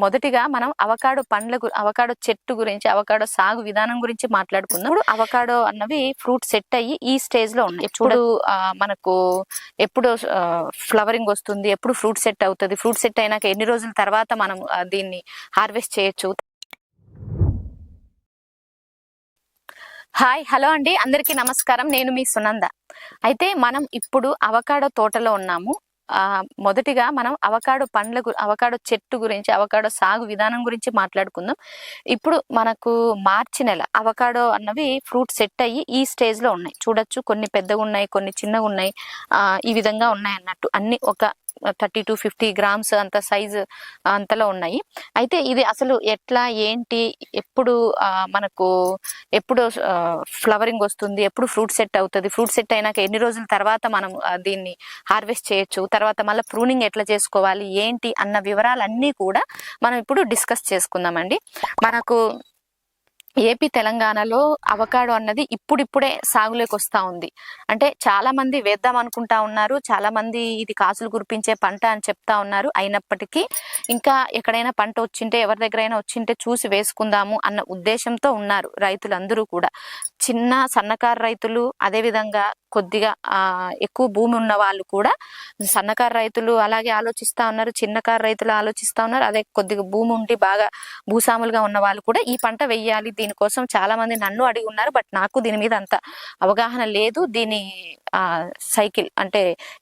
మొదటిగా మనం avocado avocado చెట్టు గురించి, అవకాడో సాగు విధానం గురించి మాట్లాడుకుందాం. ఇప్పుడు అవకాడో అన్నవి ఫ్రూట్ సెట్ అయ్యి ఈ స్టేజ్ లో ఉన్నాయి. ఎప్పుడు మనకు ఎప్పుడు ఫ్లవరింగ్ వస్తుంది, ఎప్పుడు ఫ్రూట్ సెట్ అవుతుంది, ఫ్రూట్ సెట్ అయినాక ఎన్ని రోజుల తర్వాత మనం దీన్ని హార్వెస్ట్ చేయొచ్చు. హాయ్, హలో అండి, అందరికీ నమస్కారం. నేను మీ సునంద. అయితే మనం ఇప్పుడు అవకాడో తోటలో ఉన్నాము. మొదటిగా మనం అవకాడో చెట్టు గురించి, అవకాడో సాగు విధానం గురించి మాట్లాడుకుందాం. ఇప్పుడు మనకు మార్చి నెల అవకాడో అన్నవి ఫ్రూట్ సెట్ అయ్యి ఈ స్టేజ్ లో ఉన్నాయి. చూడొచ్చు, కొన్ని పెద్దగా ఉన్నాయి, కొన్ని చిన్నగా ఉన్నాయి. ఈ విధంగా ఉన్నాయి అన్నట్టు. అన్ని ఒక 30 to 50 grams అంత సైజు అంతలో ఉన్నాయి. అయితే ఇది అసలు ఎట్లా ఏంటి, ఎప్పుడు మనకు ఎప్పుడు ఫ్లవరింగ్ వస్తుంది, ఎప్పుడు ఫ్రూట్ సెట్ అవుతుంది, ఫ్రూట్ సెట్ అయినాక ఎన్ని రోజుల తర్వాత మనం దీన్ని హార్వెస్ట్ చేయొచ్చు, తర్వాత మళ్ళీ ప్రూనింగ్ ఎట్లా చేసుకోవాలి ఏంటి అన్న వివరాలన్నీ కూడా మనం ఇప్పుడు డిస్కస్ చేసుకుందామండి. మనకు ఏపీ తెలంగాణలో అవకాడో అన్నది ఇప్పుడిప్పుడే సాగులోకి వస్తా ఉంది. అంటే చాలా మంది వేద్దాం అనుకుంటా ఉన్నారు, చాలా మంది ఇది కాసులు కురిపించే పంట అని చెప్తా ఉన్నారు. అయినప్పటికీ ఇంకా ఎక్కడైనా పంట వచ్చింటే, ఎవరి దగ్గరైనా వచ్చింటే చూసి వేసుకుందాము అన్న ఉద్దేశంతో ఉన్నారు రైతులందరూ కూడా. చిన్న సన్నకారు రైతులు, అదేవిధంగా కొద్దిగా ఎక్కువ భూమి ఉన్న వాళ్ళు కూడా, సన్నకారు రైతులు అలాగే ఆలోచిస్తా ఉన్నారు, చిన్నకారు రైతులు ఆలోచిస్తా ఉన్నారు, అదే కొద్దిగా భూమి ఉండి బాగా భూసాములుగా ఉన్న వాళ్ళు కూడా ఈ పంట వెయ్యాలి. దీనికోసం చాలా మంది నన్ను అడిగి ఉన్నారు. బట్ నాకు దీని మీద అంత అవగాహన లేదు. దీని సైకిల్ అంటే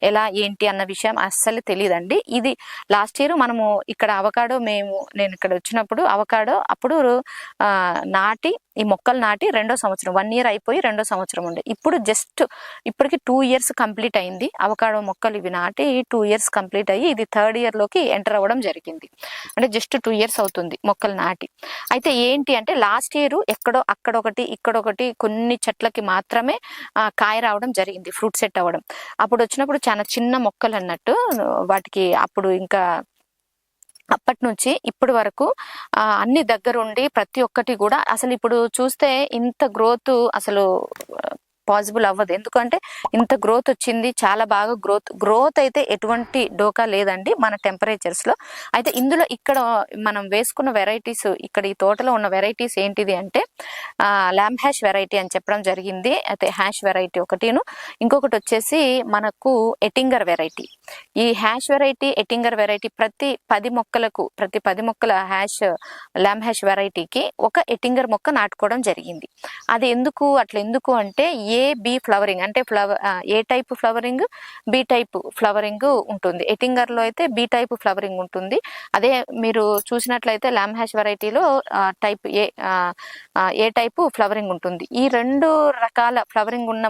ఎలా ఏంటి అన్న విషయం అస్సలు తెలియదండి. ఇది లాస్ట్ ఇయర్ మనము ఇక్కడ అవకాడో నేను ఇక్కడ వచ్చినప్పుడు అవకాడో అప్పుడు నాటి, ఈ మొక్కలు నాటి 2వ సంవత్సరం, 1 year అయిపోయి 2వ సంవత్సరం ఉండే. ఇప్పుడు జస్ట్ ఇప్పటికి 2 years కంప్లీట్ అయింది. అవకాడో మొక్కలు ఇవి నాటి 2 years కంప్లీట్ అయ్యి ఇది 3rd year లోకి ఎంటర్ అవ్వడం జరిగింది. అంటే జస్ట్ 2 years అవుతుంది మొక్కలు నాటి. అయితే ఏంటి అంటే లాస్ట్ ఇయర్ ఎక్కడో అక్కడొకటి ఇక్కడొకటి కొన్ని చెట్లకి మాత్రమే కాయ రావడం జరిగింది, ఫ్రూట్ సెట్ అవ్వడం. అప్పుడు వచ్చినప్పుడు చాలా చిన్న మొక్కలు అన్నట్టు వాటికి. అప్పుడు ఇంకా అప్పటి నుంచి ఇప్పటి వరకు అన్ని దగ్గరుండి ప్రతి ఒక్కటి కూడా, అసలు ఇప్పుడు చూస్తే ఇంత గ్రోత్ అసలు పాసిబుల్ అవ్వదు. ఎందుకంటే ఇంత గ్రోత్ వచ్చింది, చాలా బాగా గ్రోత్ అయితే ఎటువంటి డోకా లేదండి మన టెంపరేచర్స్ లో. అయితే ఇందులో ఇక్కడ మనం వేసుకున్న వెరైటీస్, ఇక్కడ ఈ తోటలో ఉన్న వెరైటీస్ ఏంటిది అంటే ల్యాంబ్ హ్యాష్ వెరైటీ అని చెప్పడం జరిగింది. అయితే హ్యాష్ వెరైటీ ఒకటిను, ఇంకొకటి వచ్చేసి మనకు ఎటింగర్ వెరైటీ. ఈ హ్యాష్ వెరైటీ, ఎటింగర్ వెరైటీ ప్రతి 10 మొక్కల ల్యాంబ్ హ్యాష్ వెరైటీకి ఒక ఎటింగర్ మొక్క నాటుకోవడం జరిగింది. అది ఎందుకు అంటే బి ఫ్లవరింగ్ అంటే A type flowering, B type flowering ఉంటుంది. ఎటింగర్ లో అయితే బి టైప్ ఫ్లవరింగ్ ఉంటుంది. అదే మీరు చూసినట్లయితే ల్యాంబ్ హ్యాష్ వెరైటీలో టైప్ ఏ టైప్ ఫ్లవరింగ్ ఉంటుంది. ఈ 2 రకాల ఫ్లవరింగ్ ఉన్న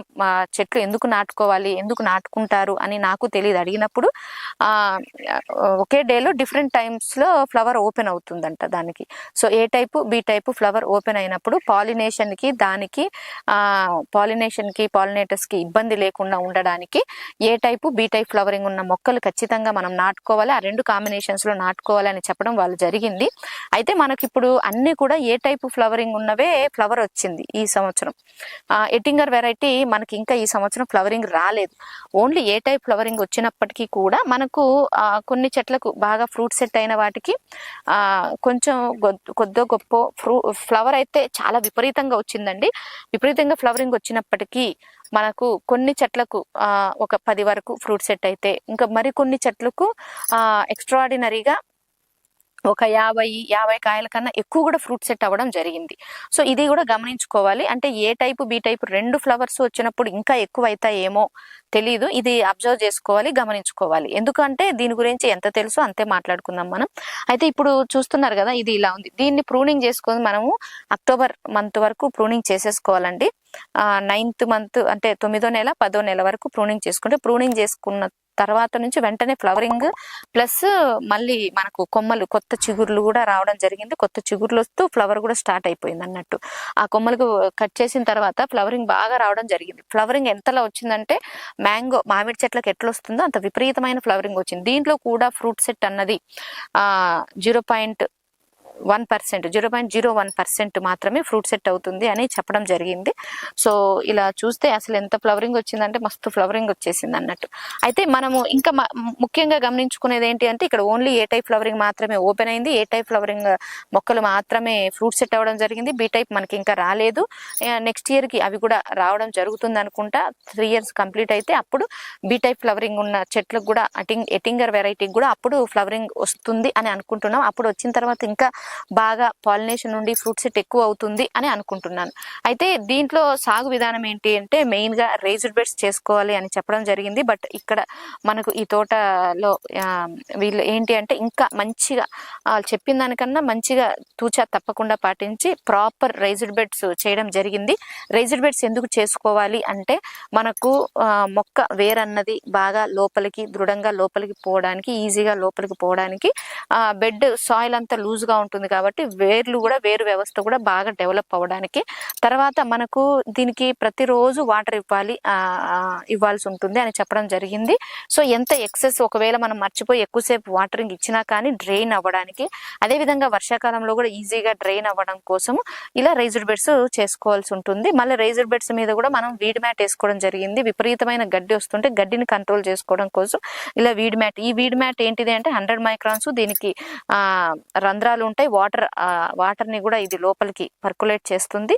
చెట్లు ఎందుకు నాటుకోవాలి, ఎందుకు నాటుకుంటారు అని నాకు తెలియదు. అడిగినప్పుడు ఒకే డేలో డిఫరెంట్ టైమ్స్ లో ఫ్లవర్ ఓపెన్ అవుతుందంట దానికి. So A type, B type flower open అయినప్పుడు పాలినేషన్ కి పాలినేటర్స్ కి ఇబ్బంది లేకుండా ఉండడానికి A type, B type flowering ఉన్న మొక్కలు ఖచ్చితంగా మనం నాటుకోవాలి. ఆ 2 కాంబినేషన్స్ లో నాటుకోవాలి అని చెప్పడం వాళ్ళు జరిగింది. అయితే మనకి ఇప్పుడు అన్ని కూడా ఏ టైపు ఫ్లవరింగ్ ఉన్నవే ఫ్లవర్ వచ్చింది ఈ సంవత్సరం. ఎటింగర్ వెరైటీ మనకి ఇంకా ఈ సంవత్సరం ఫ్లవరింగ్ రాలేదు. ఓన్లీ ఏ టైప్ ఫ్లవరింగ్ వచ్చినప్పటికీ కూడా మనకు కొన్ని చెట్లకు బాగా ఫ్రూట్ సెట్ అయిన వాటికి కొంచెం కొద్దో గొప్ప ఫ్లవర్ అయితే చాలా విపరీతంగా వచ్చిందండి. విపరీతంగా ఫ్లవరింగ్ వచ్చినప్పటికీ మనకు కొన్ని చెట్లకు ఒక 10 వరకు ఫ్రూట్ సెట్ అయితే, ఇంకా మరికొన్ని చెట్లకు ఎక్స్ట్రాడినరీగా ఒక 50 కాయల కన్నా ఎక్కువ కూడా ఫ్రూట్ సెట్ అవ్వడం జరిగింది. సో ఇది కూడా గమనించుకోవాలి. అంటే ఏ టైపు, బి టైపు 2 ఫ్లవర్స్ వచ్చినప్పుడు ఇంకా ఎక్కువ అవుతాయేమో తెలీదు. ఇది అబ్జర్వ్ చేసుకోవాలి, గమనించుకోవాలి. ఎందుకంటే దీని గురించి ఎంత తెలుసో అంతే మాట్లాడుకుందాం మనం. అయితే ఇప్పుడు చూస్తున్నారు కదా, ఇది ఇలా ఉంది. దీన్ని ప్రూనింగ్ చేసుకొని మనము అక్టోబర్ మంత్ వరకు ప్రూనింగ్ చేసేసుకోవాలండి. 9th మంత్ అంటే 9వ నెల 10వ నెల వరకు ప్రూనింగ్ చేసుకుంటే, ప్రూనింగ్ చేసుకున్న తర్వాత నుంచి వెంటనే ఫ్లవరింగ్ ప్లస్ మళ్ళీ మనకు కొమ్మలు, కొత్త చిగుర్లు కూడా రావడం జరిగింది. కొత్త చిగుర్లు వస్తూ ఫ్లవర్ కూడా స్టార్ట్ అయిపోయింది అన్నట్టు. ఆ కొమ్మలకు కట్ చేసిన తర్వాత ఫ్లవరింగ్ బాగా రావడం జరిగింది. ఫ్లవరింగ్ ఎంతలా వచ్చిందంటే మామిడి చెట్లకు ఎట్లా వస్తుందో అంత విపరీతమైన ఫ్లవరింగ్ వచ్చింది. దీంట్లో కూడా ఫ్రూట్ సెట్ అన్నది 0. 1%, 0.01% మాత్రమే ఫ్రూట్ సెట్ అవుతుంది అని చెప్పడం జరిగింది. సో ఇలా చూస్తే అసలు ఎంత ఫ్లవరింగ్ వచ్చిందంటే మస్తు ఫ్లవరింగ్ వచ్చేసింది అన్నట్టు. అయితే మనము ఇంకా ముఖ్యంగా గమనించుకునేది ఏంటి అంటే ఇక్కడ ఓన్లీ ఏ టైప్ ఫ్లవరింగ్ మాత్రమే ఓపెన్ అయింది, ఏ టైప్ ఫ్లవరింగ్ మొక్కలు మాత్రమే ఫ్రూట్ సెట్ అవ్వడం జరిగింది. బి టైప్ మనకి ఇంకా రాలేదు. నెక్స్ట్ ఇయర్ కి అవి కూడా రావడం జరుగుతుంది అనుకుంటా. 3 years కంప్లీట్ అయితే అప్పుడు బి టైప్ ఫ్లవరింగ్ ఉన్న చెట్లకు కూడా ఎటింగర్ వెరైటీకి కూడా అప్పుడు ఫ్లవరింగ్ వస్తుంది అని అనుకుంటున్నాం. అప్పుడు వచ్చిన తర్వాత ఇంకా బాగా పాలినేషన్ నుండి ఫ్రూట్ సెట్ ఎక్కువ అవుతుంది అని అనుకుంటున్నాను. అయితే దీంట్లో సాగు విధానం ఏంటి అంటే మెయిన్ గా రేజ్డ్ బెడ్స్ చేసుకోవాలి అని చెప్పడం జరిగింది. బట్ ఇక్కడ మనకు ఈ తోటలో వీళ్ళు ఏంటి అంటే ఇంకా మంచిగా చెప్పిన దానికన్నా మంచిగా తూచా తప్పకుండా పాటించి ప్రాపర్ రేజ్డ్ బెడ్స్ చేయడం జరిగింది. రేజ్డ్ బెడ్స్ ఎందుకు చేసుకోవాలి అంటే మనకు మొక్క వేరన్నది బాగా లోపలికి దృఢంగా లోపలికి పోవడానికి, ఈజీగా లోపలికి పోవడానికి బెడ్ సాయిల్ అంతా లూజ్ గా ఉంటుంది కాబట్టి వేర్లు కూడా వేరు వ్యవస్థ కూడా బాగా డెవలప్ అవ్వడానికి. తర్వాత మనకు దీనికి ప్రతిరోజు వాటర్ ఇవ్వాల్సి ఉంటుంది అని చెప్పడం జరిగింది. సో ఎంత ఎక్సెస్ ఒకవేళ మనం మర్చిపోయి ఎక్కువసేపు వాటరింగ్ ఇచ్చినా కానీ డ్రైన్ అవ్వడానికి, అదే విధంగా వర్షాకాలంలో కూడా ఈజీగా డ్రైన్ అవ్వడం కోసం ఇలా రైజ్డ్ బెడ్స్ చేసుకోవాల్సి ఉంటుంది. మళ్ళీ రైజ్డ్ బెడ్స్ మీద కూడా మనం వీడ్ మ్యాట్ వేసుకోవడం జరిగింది. విపరీతమైన గడ్డి వస్తుంటే గడ్డిని కంట్రోల్ చేసుకోవడం కోసం ఇలా వీడ్ మ్యాట్. ఈ వీడ్ మ్యాట్ ఏంటిది అంటే 100 microns, దీనికి రంధ్రాలు ఉంటాయి. వాటర్ ని కూడా ఇది లోపలికి పర్కులేట్ చేస్తుంది.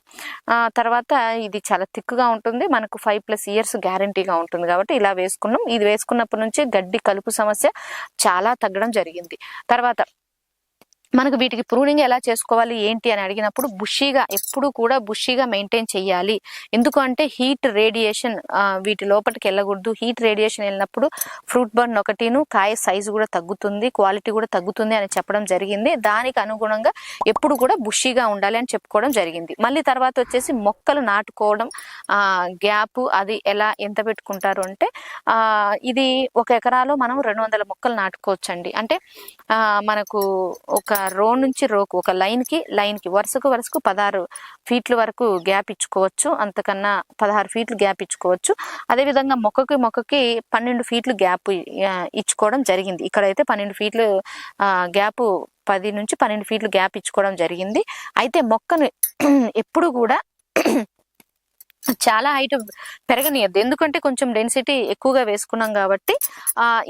తర్వాత ఇది చాలా థిక్గా ఉంటుంది. మనకు 5+ years గ్యారంటీగా ఉంటుంది కాబట్టి ఇలా వేసుకున్నాం. ఇది వేసుకున్నప్పటి నుంచి గడ్డి కలుపు సమస్య చాలా తగ్గడం జరిగింది. తర్వాత మనకు వీటికి ప్రూనింగ్ ఎలా చేసుకోవాలి ఏంటి అని అడిగినప్పుడు బుషీగా ఎప్పుడు కూడా బుషీగా మెయింటైన్ చేయాలి. ఎందుకు అంటే హీట్ రేడియేషన్ వీటి లోపలికి వెళ్ళకూడదు. హీట్ రేడియేషన్ వెళ్ళినప్పుడు ఫ్రూట్ బర్న్ ఒకటిను, కాయ సైజు కూడా తగ్గుతుంది, క్వాలిటీ కూడా తగ్గుతుంది అని చెప్పడం జరిగింది. దానికి అనుగుణంగా ఎప్పుడు కూడా బుషీగా ఉండాలి అని చెప్పుకోవడం జరిగింది. మళ్ళీ తర్వాత వచ్చేసి మొక్కలు నాటుకోవడం గ్యాప్ అది ఎంత పెట్టుకుంటారు అంటే ఇది 1 ఎకరాలో మనం 200 మొక్కలు నాటుకోవచ్చండి. అంటే మనకు ఒక రో నుంచి రోకు ఒక లైన్ కి వరుసకు 16 feet వరకు గ్యాప్ ఇచ్చుకోవచ్చు. అంతకన్నా 16 feet గ్యాప్ ఇచ్చుకోవచ్చు. అదే విధంగా మొక్కకి 12 feet గ్యాప్ ఇచ్చుకోవడం జరిగింది. ఇక్కడైతే 12 feet గ్యాప్ 10 నుంచి 12 feet గ్యాప్ ఇచ్చుకోవడం జరిగింది. అయితే మొక్కను ఎప్పుడు కూడా చాలా హైట్ పెరగనియద్దు. ఎందుకంటే కొంచెం డెన్సిటీ ఎక్కువగా వేసుకున్నాం కాబట్టి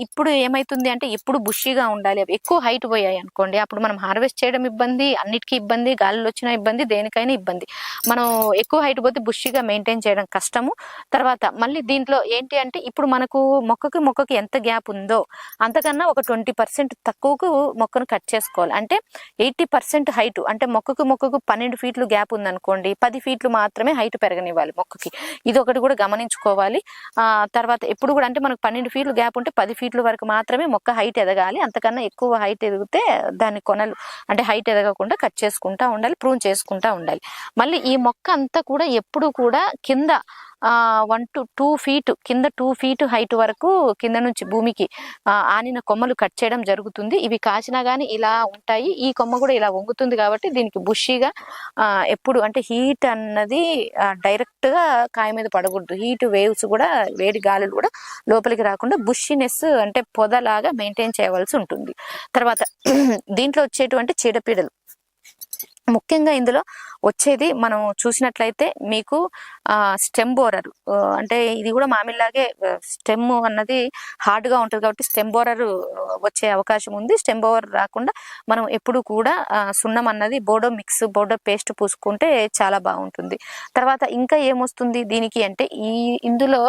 ఇప్పుడు ఏమైతుంది అంటే ఎప్పుడు బుషీగా ఉండాలి. అవి ఎక్కువ హైట్ పోయాయి అనుకోండి అప్పుడు మనం హార్వెస్ట్ చేయడం ఇబ్బంది, అన్నిటికీ ఇబ్బంది, గాలిలో వచ్చిన ఇబ్బంది, దేనికైనా ఇబ్బంది. మనం ఎక్కువ హైట్ పోతే బుషీగా మెయింటైన్ చేయడం కష్టము. తర్వాత మళ్ళీ దీంట్లో ఏంటి అంటే ఇప్పుడు మనకు మొక్కకి ఎంత గ్యాప్ ఉందో అంతకన్నా ఒక 20% తక్కువకు మొక్కను కట్ చేసుకోవాలి. అంటే 80% హైట్, అంటే మొక్కకు 12 feet గ్యాప్ ఉందనుకోండి 10 feet మాత్రమే హైట్ పెరగనివ్వాలి మొక్కకి. ఇది ఒకటి కూడా గమనించుకోవాలి. తర్వాత ఎప్పుడు కూడా అంటే మనకు 12 feet గ్యాప్ ఉంటే 10 feet వరకు మాత్రమే మొక్క హైట్ ఎదగాలి. అంతకన్నా ఎక్కువ హైట్ ఎదిగితే దాని కొనలు అంటే హైట్ ఎదగకుండా కట్ చేసుకుంటా ఉండాలి, ప్రూన్ చేసుకుంటా ఉండాలి. మళ్ళీ ఈ మొక్క అంతా కూడా ఎప్పుడు కూడా కింద 1 to 2 feet కింద 2 feet హైట్ వరకు కింద నుంచి భూమికి ఆనిన కొమ్మలు కట్ చేయడం జరుగుతుంది. ఇవి కాచినా గానీ ఇలా ఉంటాయి. ఈ కొమ్మ కూడా ఇలా వంగుతుంది కాబట్టి దీనికి బుషీగా ఎప్పుడు అంటే హీట్ అన్నది డైరెక్ట్ గా కాయ మీద పడకూడదు. హీట్ వేవ్స్ కూడా, వేడి గాలులు కూడా లోపలికి రాకుండా బుషీనెస్ అంటే పొదలాగా మెయింటైన్ చేయవలసి ఉంటుంది. తర్వాత దీంట్లో వచ్చేటువంటి చీడపీడలు ముఖ్యంగా ఇందులో వచ్చేది మనం చూసినట్లయితే మీకు స్టెమ్ బోరర్, అంటే ఇది కూడా మామిడిలాగే స్టెమ్ అన్నది హార్డ్ గా ఉంటుంది కాబట్టి స్టెమ్ బోరర్ వచ్చే అవకాశం ఉంది. స్టెమ్ బోరర్ రాకుండా మనం ఎప్పుడు కూడా సున్నం అన్నది బోర్డో పేస్ట్ పూసుకుంటే చాలా బాగుంటుంది. తర్వాత ఇంకా ఏమొస్తుంది దీనికి అంటే ఇందులో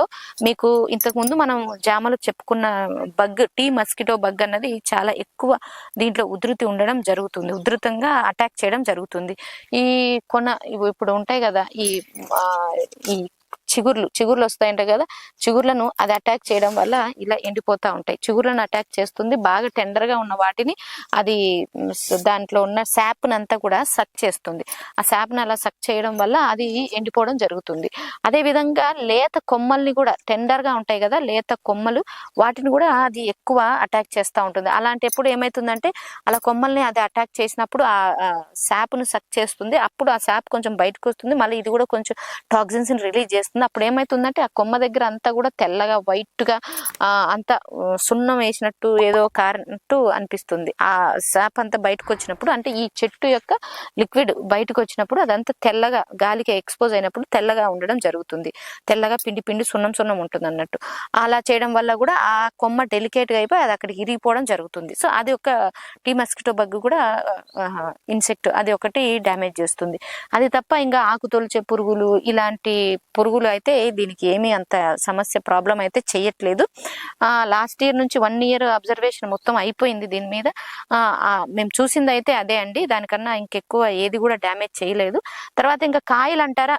మీకు ఇంతకుముందు మనం జామలో చెప్పుకున్న టీ మస్కిటో బగ్ అన్నది చాలా ఎక్కువ దీంట్లో ఉధృతి జరుగుతుంది, ఉధృతంగా అటాక్ చేయడం జరుగుతుంది. ఈ ఇప్పుడు ఉంటాయి కదా ఈ చిగుర్లు వస్తాయంట కదా, చిగుర్లను అది అటాక్ చేయడం వల్ల ఇలా ఎండిపోతా ఉంటాయి. చిగుర్లను అటాక్ చేస్తుంది. బాగా టెండర్ గా ఉన్న వాటిని అది దాంట్లో ఉన్న శాప్ నంతా కూడా సక్ చేస్తుంది. ఆ శాప్ ని అలా సక్ చేయడం వల్ల అది ఎండిపోవడం జరుగుతుంది. అదే విధంగా లేత కొమ్మల్ని కూడా టెండర్ గా ఉంటాయి కదా లేత కొమ్మలు, వాటిని కూడా అది ఎక్కువ అటాక్ చేస్తూ ఉంటుంది. అలాంటప్పుడు ఏమైతుందంటే అలా కొమ్మల్ని అది అటాక్ చేసినప్పుడు ఆ శాప్ ను సక్ చేస్తుంది. అప్పుడు ఆ శాప్ కొంచెం బయటకు వస్తుంది. మళ్ళీ ఇది కూడా కొంచెం టాక్సిన్స్ ని రిలీజ్ చేస్తుంది. అప్పుడు ఏమైతుందంటే ఆ కొమ్మ దగ్గర అంతా కూడా తెల్లగా వైట్ గా అంతా సున్నం వేసినట్టు ఏదో కారినట్టు అనిపిస్తుంది. ఆ సాప్ అంతా బయటకు వచ్చినప్పుడు, అంటే ఈ చెట్టు యొక్క లిక్విడ్ బయటకు వచ్చినప్పుడు అదంతా తెల్లగా గాలికి ఎక్స్పోజ్ అయినప్పుడు తెల్లగా ఉండడం జరుగుతుంది. తెల్లగా పిండి పిండి సున్నం సున్నం ఉంటుంది అన్నట్టు. అలా చేయడం వల్ల కూడా ఆ కొమ్మ డెలికేట్ గా అయిపోయి అది అక్కడికి ఇరిగిపోవడం జరుగుతుంది. సో అది ఒక టీ మస్కిటో బగ్ కూడా ఇన్సెక్ట్, అది ఒకటి డ్యామేజ్ చేస్తుంది. అది తప్ప ఇంకా ఆకు తొలిచే పురుగులు, ఇలాంటి పురుగులు అయితే దీనికి ఏమీ అంత సమస్య ప్రాబ్లం అయితే చెయ్యట్లేదు. లాస్ట్ ఇయర్ నుంచి 1 year అబ్జర్వేషన్ మొత్తం అయిపోయింది దీని మీద. మేము చూసింది అయితే అదే అండి, దానికన్నా ఇంకెక్కువ ఏది కూడా డ్యామేజ్ చేయలేదు. తర్వాత ఇంకా కాయలు అంటారా,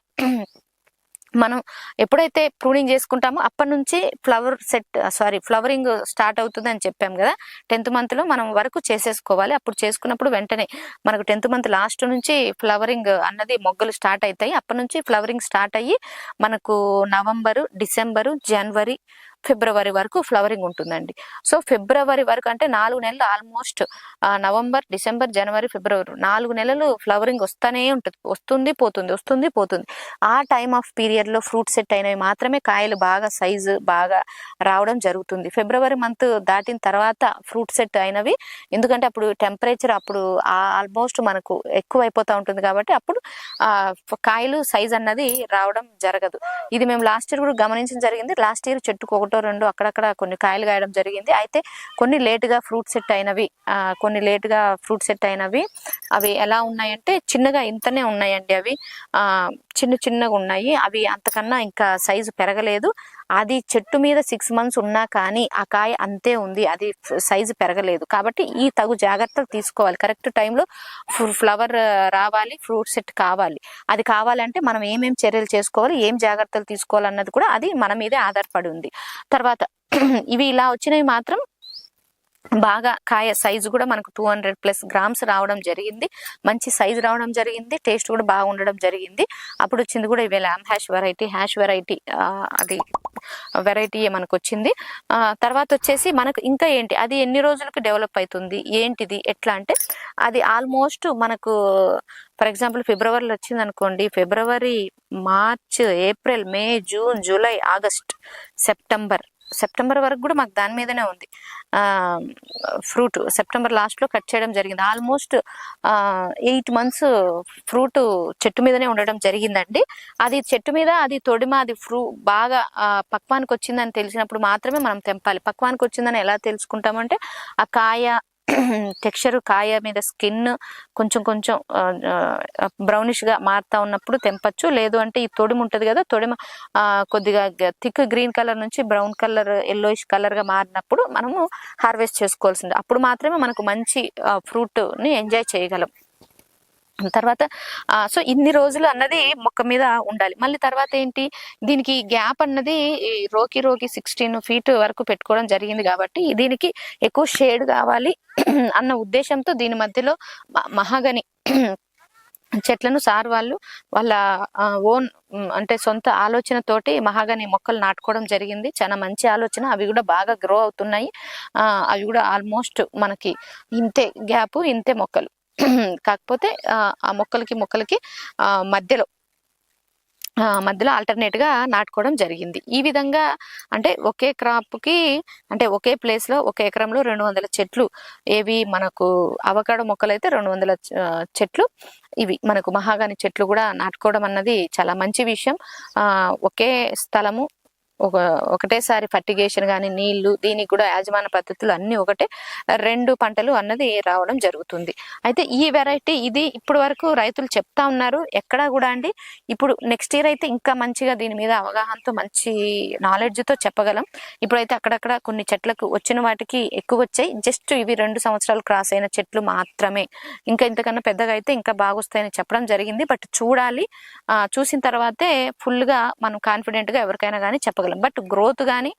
మనం ఎప్పుడైతే ప్రూనింగ్ చేసుకుంటామో అప్పటి నుంచి ఫ్లవరింగ్ స్టార్ట్ అవుతుంది అని చెప్పాం కదా. 10th month లో మనం వరకు చేసేసుకోవాలి. అప్పుడు చేసుకున్నప్పుడు వెంటనే మనకు 10th month లాస్ట్ నుంచి ఫ్లవరింగ్ అన్నది మొగ్గలు స్టార్ట్ అవుతాయి. అప్పటి నుంచి ఫ్లవరింగ్ స్టార్ట్ అయ్యి మనకు నవంబరు, డిసెంబరు, జనవరి, ఫిబ్రవరి వరకు ఫ్లవరింగ్ ఉంటుందండి. సో ఫిబ్రవరి వరకు అంటే 4 నెలలు ఆల్మోస్ట్, నవంబర్, డిసెంబర్, జనవరి, ఫిబ్రవరి 4 నెలలు ఫ్లవరింగ్ వస్తూనే ఉంటుంది. వస్తుంది పోతుంది. ఆ టైమ్ ఆఫ్ పీరియడ్ లో ఫ్రూట్ సెట్ అయినవి మాత్రమే కాయలు బాగా సైజు బాగా రావడం జరుగుతుంది. ఫిబ్రవరి మంత్ దాటిన తర్వాత ఫ్రూట్ సెట్ అయినవి, ఎందుకంటే అప్పుడు టెంపరేచర్ అప్పుడు ఆల్మోస్ట్ మనకు ఎక్కువ అయిపోతా ఉంటుంది కాబట్టి అప్పుడు కాయలు సైజ్ అన్నది రావడం జరగదు. ఇది మేము లాస్ట్ ఇయర్ కూడా గమనించడం జరిగింది. లాస్ట్ ఇయర్ చెట్టుకు 1-2 అక్కడక్కడ కొన్ని కాయలు కాయడం జరిగింది. అయితే కొన్ని లేటుగా ఫ్రూట్ సెట్ అయినవి అవి ఎలా ఉన్నాయంటే చిన్నగా ఇంతనే ఉన్నాయండి. అవి చిన్నగా ఉన్నాయి. అవి అంతకన్నా ఇంకా సైజు పెరగలేదు. అది చెట్టు మీద 6 months ఉన్నా కానీ ఆ కాయ అంతే ఉంది, అది సైజు పెరగలేదు. కాబట్టి ఈ తగు జాగ్రత్తలు తీసుకోవాలి. కరెక్ట్ టైంలో ఫ్లవర్ రావాలి, ఫ్రూట్ సెట్ కావాలి. అది కావాలంటే మనం ఏమేం చర్యలు చేసుకోవాలి, ఏం జాగ్రత్తలు తీసుకోవాలన్నది కూడా అది మన మీదే ఆధారపడి ఉంది. తర్వాత ఇవి ఇలా వచ్చినవి మాత్రం బాగా కాయ సైజు కూడా మనకు 200+ grams రావడం జరిగింది. మంచి సైజు రావడం జరిగింది. టేస్ట్ కూడా బాగా ఉండడం జరిగింది. అప్పుడు వచ్చింది కూడా ఇవి ల్యామ్ హ్యాష్ వెరైటీ, అది వెరైటీ మనకు వచ్చింది. తర్వాత వచ్చేసి మనకు ఇంకా ఏంటి, అది ఎన్ని రోజులకు డెవలప్ అవుతుంది ఏంటిది ఎట్లా అంటే, అది ఆల్మోస్ట్ మనకు ఫర్ ఎగ్జాంపుల్ ఫిబ్రవరిలో వచ్చింది అనుకోండి, ఫిబ్రవరి, మార్చ్, ఏప్రిల్, మే, జూన్, జూలై, ఆగస్ట్, సెప్టెంబర్ వరకు కూడా మాకు దాని మీదనే ఉంది. ఫ్రూట్ సెప్టెంబర్ లాస్ట్ లో కట్ చేయడం జరిగింది. ఆల్మోస్ట్ 8 months ఫ్రూట్ చెట్టు మీదనే ఉండడం జరిగిందండి. అది చెట్టు మీద అది తొడిమ, అది బాగా పక్వానికి వచ్చిందని తెలిసినప్పుడు మాత్రమే మనం తెంపాలి. పక్వానికి వచ్చిందని ఎలా తెలుసుకుంటామంటే ఆ కాయ టెక్స్చర్, కాయ మీద స్కిన్ కొంచెం బ్రౌనిష్ గా మారుతా ఉన్నప్పుడు తెంపచ్చు. లేదు అంటే ఈ తొడిమ ఉంటది కదా, తొడిమ కొద్దిగా థిక్ గ్రీన్ కలర్ నుంచి బ్రౌన్ కలర్, ఎల్లోయిష్ కలర్ గా మారినప్పుడు మనము హార్వెస్ట్ చేసుకోవాల్సింది. అప్పుడు మాత్రమే మనకు మంచి ఫ్రూట్ ని ఎంజాయ్ చేయగలం. తర్వాత సో ఇన్ని రోజులు అన్నది మొక్క మీద ఉండాలి. మళ్ళీ తర్వాత ఏంటి, దీనికి గ్యాప్ అన్నది రోకి 16 feet వరకు పెట్టుకోవడం జరిగింది. కాబట్టి దీనికి ఎక్కువ షేడ్ కావాలి అన్న ఉద్దేశంతో దీని మధ్యలో మహాగని చెట్లను సార్ వాళ్ళ ఓన్ అంటే సొంత ఆలోచనతోటి మహాగని మొక్కలు నాటుకోవడం జరిగింది. చాలా మంచి ఆలోచన. అవి కూడా బాగా గ్రో అవుతున్నాయి. అవి కూడా ఆల్మోస్ట్ మనకి ఇంతే గ్యాప్, ఇంతే మొక్కలు. కాకపోతే ఆ మొక్కలకి మధ్యలో ఆల్టర్నేట్ గా నాటుకోవడం జరిగింది. ఈ విధంగా అంటే ఒకే క్రాప్ కి, అంటే ఒకే ప్లేస్ లో 1 ఎకరంలో 200 చెట్లు, ఏవి మనకు అవకాడో మొక్కలు అయితే 200 చెట్లు, ఇవి మనకు మహాగని చెట్లు కూడా నాటుకోవడం అన్నది చాలా మంచి విషయం. ఒకే స్థలము, ఒకటేసారి ఫర్టిగేషన్ కానీ నీళ్లు, దీనికి కూడా యాజమాన్య పద్ధతులు అన్ని ఒకటే, 2 పంటలు అన్నది రావడం జరుగుతుంది. అయితే ఈ వెరైటీ ఇది ఇప్పుడు వరకు రైతులు చెప్తా ఉన్నారు. ఎక్కడా కూడా అండి, ఇప్పుడు నెక్స్ట్ ఇయర్ అయితే ఇంకా మంచిగా దీని మీద అవగాహనతో మంచి నాలెడ్జ్ తో చెప్పగలం. ఇప్పుడైతే అక్కడక్కడ కొన్ని చెట్లకు వచ్చిన వాటికి ఎక్కువ వచ్చాయి. జస్ట్ ఇవి 2 సంవత్సరాలు క్రాస్ అయిన చెట్లు మాత్రమే. ఇంకా ఇంతకన్నా పెద్దగా అయితే ఇంకా బాగొస్తాయని చెప్పడం జరిగింది. బట్ చూడాలి, చూసిన తర్వాతే ఫుల్ గా మనం కాన్ఫిడెంట్ గా ఎవరికైనా కానీ చెప్పగలం. బట్ గ్రోత్ గానీ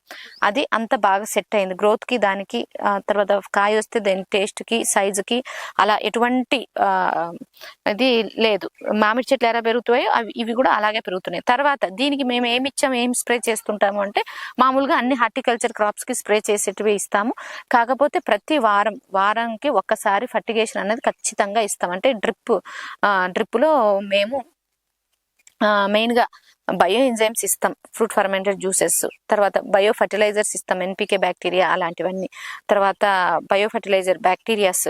అది అంత బాగా సెట్ అయింది. గ్రోత్ కి దానికి, తర్వాత కాయ వస్తే దాని టేస్ట్ కి, సైజు కి అలా ఎటువంటి అది లేదు. మామిడి చెట్లు ఎలా పెరుగుతాయో ఇవి కూడా అలాగే పెరుగుతున్నాయి. తర్వాత దీనికి మేము ఏం స్ప్రే చేస్తుంటాము అంటే, మామూలుగా అన్ని హార్టికల్చర్ క్రాప్స్ కి స్ప్రే చేసేటివి ఇస్తాము. కాకపోతే ప్రతి వారానికి ఒక్కసారి ఫర్టిగేషన్ అనేది ఖచ్చితంగా ఇస్తాం. అంటే డ్రిప్ లో మేము మెయిన్ గా బయో ఎంజైమ్స్ ఇస్తాం, ఫ్రూట్ ఫర్మెంటెడ్ జ్యూసెస్, తర్వాత బయో ఫర్టిలైజర్స్ ఇస్తాం, ఎన్పికే బ్యాక్టీరియా అలాంటివన్నీ, తర్వాత బయో ఫర్టిలైజర్ బ్యాక్టీరియాస్,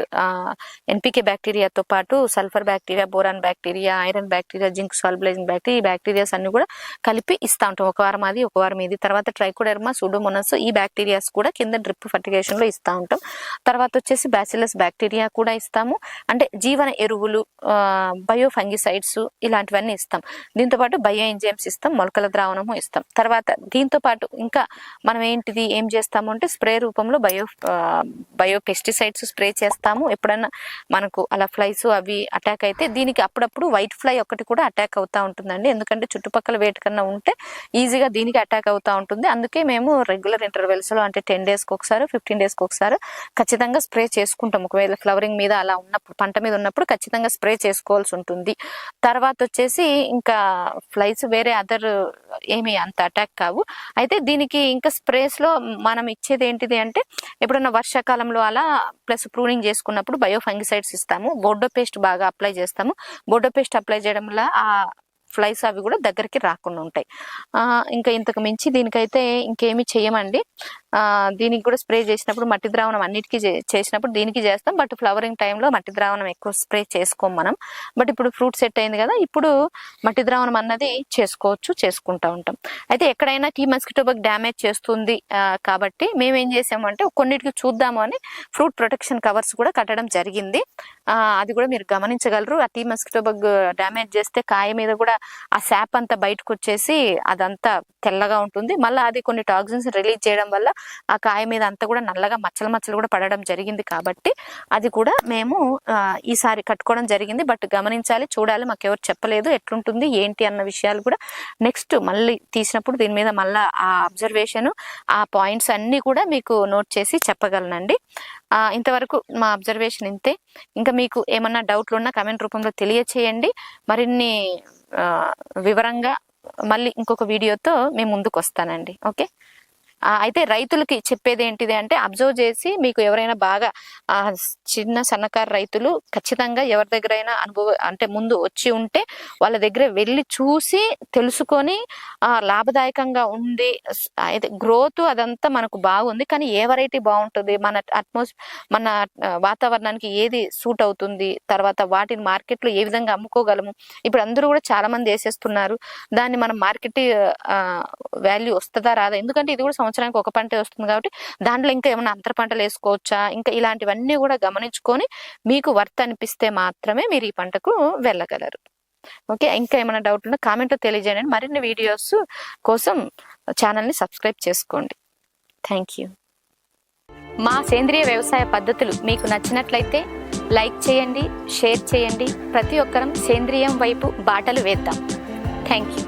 ఎన్పికే బ్యాక్టీరియాతో పాటు sulphur bacteria, boron bacteria, iron bacteria, zinc solubilising bacteria, ఈ బ్యాక్టీరియాస్ అన్ని కూడా కలిపి ఇస్తా ఉంటాం. ఒక వారం అది ఒక వారం ఇది. తర్వాత ట్రైకోడెర్మా, సూడోమోనాస్, ఈ బ్యాక్టీరియాస్ కూడా కింద డ్రిప్ ఫర్టిగేషన్ లో ఇస్తా ఉంటాం. తర్వాత వచ్చేసి బ్యాసిలస్ బ్యాక్టీరియా కూడా ఇస్తాము. అంటే జీవన ఎరువులు, బయో ఫంగిసైడ్స్ ఇలాంటివన్నీ ఇస్తాం. దీంతో పాటు బయో ఎంజైమ్స్ ఇస్తాం, మొలకల ద్రావణము ఇస్తాం. తర్వాత దీంతో పాటు ఇంకా మనం ఏం చేస్తాము అంటే స్ప్రే రూపంలో బయో పెస్టిసైడ్స్ స్ప్రే చేస్తాము. ఎప్పుడన్నా మనకు అలా ఫ్లైస్ అవి అటాక్ అయితే దీనికి అప్పుడప్పుడు వైట్ ఫ్లై ఒకటి కూడా అటాక్ అవుతా ఉంటుందండి. ఎందుకంటే చుట్టుపక్కల వేటి కన్నా ఉంటే ఈజీగా దీనికి అటాక్ అవుతా ఉంటుంది. అందుకే మేము రెగ్యులర్ ఇంటర్వెల్స్ లో అంటే 10 days కి ఒకసారి 15 days కి ఒకసారి ఖచ్చితంగా స్ప్రే చేసుకుంటాం. ఒకవేళ ఫ్లవరింగ్ మీద అలా ఉన్నప్పుడు, పంట మీద ఉన్నప్పుడు ఖచ్చితంగా స్ప్రే చేసుకోవాల్సి ఉంటుంది. తర్వాత వచ్చేసి ఇంకా ఫ్లైస్ వేరే అదర్ ఏమి అంత అటాక్ కావు. అయితే దీనికి ఇంకా స్ప్రేస్ లో మనం ఇచ్చేది ఏంటిది అంటే ఎప్పుడన్నా వర్షాకాలంలో అలా ప్లస్ ప్రూనింగ్ చేసుకున్నప్పుడు బయో ఫంగిసైడ్స్ ఇస్తాము. బోర్డో పేస్ట్ బాగా అప్లై చేస్తాము. బోర్డో పేస్ట్ అప్లై చేయడం వల్ల ఆ ఫ్లైస్ అవి కూడా దగ్గరికి రాకుండా ఉంటాయి. ఇంకా ఇంతకు మించి దీనికైతే ఇంకేమి చేయమండి. దీనికి కూడా స్ప్రే చేసినప్పుడు మట్టి ద్రావణం అన్నిటికీ చేసినప్పుడు దీనికి చేస్తాం. బట్ ఫ్లవరింగ్ టైంలో మట్టి ద్రావణం ఎక్కువ స్ప్రే చేసుకోం మనం. బట్ ఇప్పుడు ఫ్రూట్ సెట్ అయింది కదా, ఇప్పుడు మట్టి ద్రావణం అన్నది చేసుకుంటా ఉంటాం. అయితే ఎక్కడైనా టీ మస్కిటో బగ్ డ్యామేజ్ చేస్తుంది కాబట్టి మేము ఏం చేసామంటే కొన్నిటికి చూద్దాము అని ఫ్రూట్ ప్రొటెక్షన్ కవర్స్ కూడా కట్టడం జరిగింది. అది కూడా మీరు గమనించగలరు. ఆ టీ మస్కిటో బగ్ డ్యామేజ్ చేస్తే కాయ మీద కూడా ఆ శాప్ అంతా బయటకు వచ్చేసి అదంతా తెల్లగా ఉంటుంది. మళ్ళీ అది కొన్ని టాక్సిన్స్ రిలీజ్ చేయడం వల్ల ఆ కాయ మీద అంతా కూడా నల్లగా మచ్చలు కూడా పడడం జరిగింది. కాబట్టి అది కూడా మేము ఈసారి కట్టుకోవడం జరిగింది. బట్ గమనించాలి, చూడాలి, మాకు ఎవరు చెప్పలేదు ఎట్లుంటుంది ఏంటి అన్న విషయాలు కూడా నెక్స్ట్ మళ్ళీ తీసినప్పుడు దీని మీద మళ్ళీ ఆ అబ్జర్వేషన్, ఆ పాయింట్స్ అన్ని కూడా మీకు నోట్ చేసి చెప్పగలనండి. ఇంతవరకు మా అబ్జర్వేషన్ ఇంతే. ఇంకా మీకు ఏమన్నా డౌట్లు ఉన్నా కమెంట్ రూపంలో తెలియచేయండి. మరిన్ని వివరంగా మళ్ళీ ఇంకొక వీడియోతో మేము ముందుకు వస్తానండి. ఓకే. అయితే రైతులకి చెప్పేది ఏంటిది అంటే అబ్జర్వ్ చేసి మీకు ఎవరైనా బాగా చిన్న సన్నకారు రైతులు ఖచ్చితంగా ఎవరి దగ్గరైనా అనుభవం అంటే ముందు వచ్చి ఉంటే వాళ్ళ దగ్గర వెళ్ళి చూసి తెలుసుకొని లాభదాయకంగా ఉంది. అయితే గ్రోత్ అదంతా మనకు బాగుంది, కానీ ఏ వెరైటీ బాగుంటుంది, మన వాతావరణానికి ఏది సూట్ అవుతుంది, తర్వాత వాటిని మార్కెట్లో ఏ విధంగా అమ్ముకోగలము. ఇప్పుడు అందరూ కూడా చాలా మంది వేసేస్తున్నారు. దాన్ని మనం మార్కెట్ వాల్యూ వస్తుందా రాదా, ఎందుకంటే ఇది కూడా సంవత్సరానికి ఒక పంటే వస్తుంది కాబట్టి దాంట్లో ఇంకా ఏమైనా అంతర పంటలు వేసుకోవచ్చా, ఇంకా ఇలాంటివన్నీ కూడా గమనించుకొని మీకు వర్త్ అనిపిస్తే మాత్రమే మీరు ఈ పంటకు వెళ్ళగలరు. ఓకే. ఇంకా ఏమైనా డౌట్ ఉన్నా కామెంట్లో తెలియజేయండి. మరిన్ని వీడియోస్ కోసం ఛానల్ని సబ్స్క్రైబ్ చేసుకోండి. Thank you. మా సేంద్రియ వ్యవసాయ పద్ధతులు మీకు నచ్చినట్లయితే లైక్ చేయండి, షేర్ చేయండి. ప్రతి ఒక్కరం సేంద్రియం వైపు బాటలు వేద్దాం. Thank you.